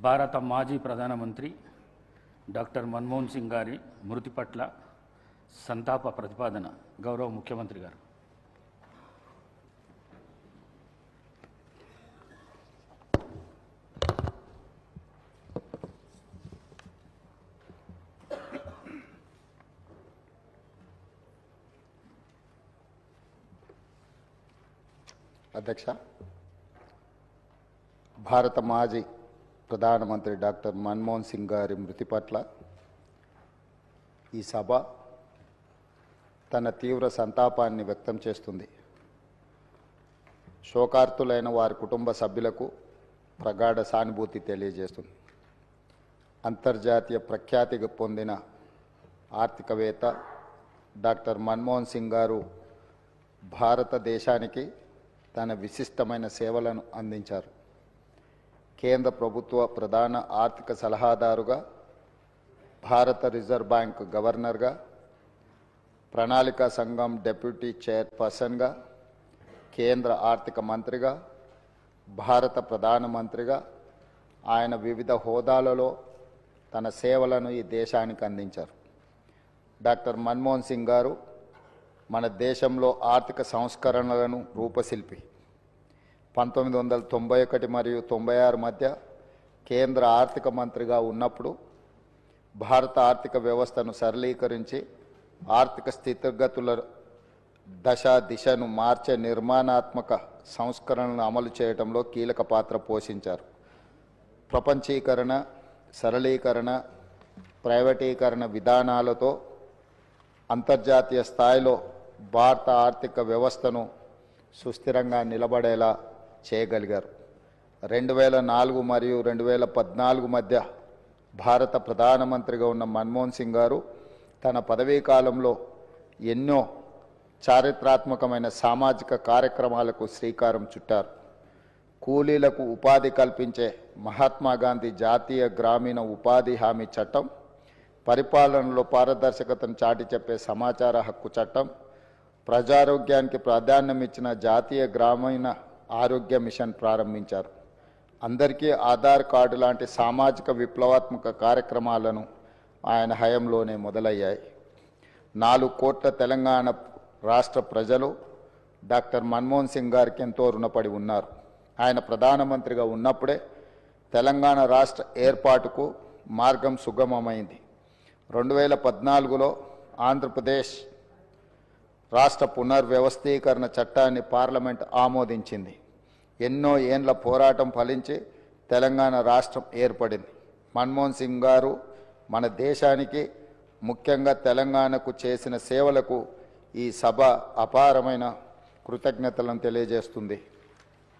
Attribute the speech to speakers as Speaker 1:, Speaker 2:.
Speaker 1: భారత మాజీ ప్రధానమంత్రి డాక్టర్ మన్మోహన్ సింగ్ గారి మృతి పట్ల సంతాప ప్రతిపాదన గౌరవ ముఖ్యమంత్రి గారు.
Speaker 2: అధ్యక్ష, భారత మాజీ ప్రధానమంత్రి డాక్టర్ మన్మోహన్ సింగ్ గారి మృతి పట్ల ఈ సభ తన తీవ్ర సంతాపాన్ని వ్యక్తం చేస్తుంది. శోకార్తులైన వారి కుటుంబ సభ్యులకు ప్రగాఢ సానుభూతి తెలియజేస్తుంది. అంతర్జాతీయ ప్రఖ్యాతి పొందిన ఆర్థికవేత్త డాక్టర్ మన్మోహన్ సింగ్ గారు భారతదేశానికి తన విశిష్టమైన సేవలను అందించారు. కేంద్ర ప్రభుత్వ ప్రధాన ఆర్థిక సలహాదారుగా, భారత రిజర్వ్ బ్యాంక్ గవర్నర్గా, ప్రణాళికా సంఘం డెప్యూటీ చైర్పర్సన్గా, కేంద్ర ఆర్థిక మంత్రిగా, భారత ప్రధానమంత్రిగా ఆయన వివిధ హోదాలలో తన సేవలను ఈ దేశానికి అందించారు. డాక్టర్ మన్మోహన్ సింగ్ గారు మన దేశంలో ఆర్థిక సంస్కరణలను రూపశిల్పి. 1991 మరియు 96 మధ్య కేంద్ర ఆర్థిక మంత్రిగా ఉన్నప్పుడు భారత ఆర్థిక వ్యవస్థను సరళీకరించి ఆర్థిక స్థితిగతుల దిశను మార్చే నిర్మాణాత్మక సంస్కరణలను అమలు చేయడంలో కీలక పాత్ర పోషించారు. ప్రపంచీకరణ, సరళీకరణ, ప్రైవేటీకరణ విధానాలతో అంతర్జాతీయ స్థాయిలో భారత ఆర్థిక వ్యవస్థను సుస్థిరంగా నిలబడేలా చేయగలిగారు. 2004 మరియు 2014 మధ్య భారత ప్రధానమంత్రిగా ఉన్న మన్మోహన్ సింగ్ గారు తన పదవీ కాలంలో ఎన్నో చారిత్రాత్మకమైన సామాజిక కార్యక్రమాలకు శ్రీకారం చుట్టారు. కూలీలకు ఉపాధి కల్పించే మహాత్మా గాంధీ జాతీయ గ్రామీణ ఉపాధి హామీ చట్టం, పరిపాలనలో పారదర్శకతను చాటి చెప్పే సమాచార హక్కు చట్టం, ప్రజారోగ్యానికి ప్రాధాన్యం ఇచ్చిన జాతీయ గ్రామీణ ఆరోగ్య మిషన్ ప్రారంభించారు. అందరికీ ఆధార్ కార్డు లాంటి సామాజిక విప్లవాత్మక కార్యక్రమాలను ఆయన హయాంలోనే మొదలయ్యాయి. 4 కోట్ల తెలంగాణ రాష్ట్ర ప్రజలు డాక్టర్ మన్మోహన్ సింగ్ గారికి ఎంతో రుణపడి ఉన్నారు. ఆయన ప్రధానమంత్రిగా ఉన్నప్పుడే తెలంగాణ రాష్ట్ర ఏర్పాటుకు మార్గం సుగమమైంది. 2014లో ఆంధ్రప్రదేశ్ రాష్ట్ర పునర్వ్యవస్థీకరణ చట్టాన్ని పార్లమెంట్ ఆమోదించింది. ఎన్నో ఏండ్ల పోరాటం ఫలించి తెలంగాణ రాష్ట్రం ఏర్పడింది. మన్మోహన్ సింగ్ గారు మన దేశానికి, ముఖ్యంగా తెలంగాణకు చేసిన సేవలకు ఈ సభ అపారమైన కృతజ్ఞతలను తెలియజేస్తుంది.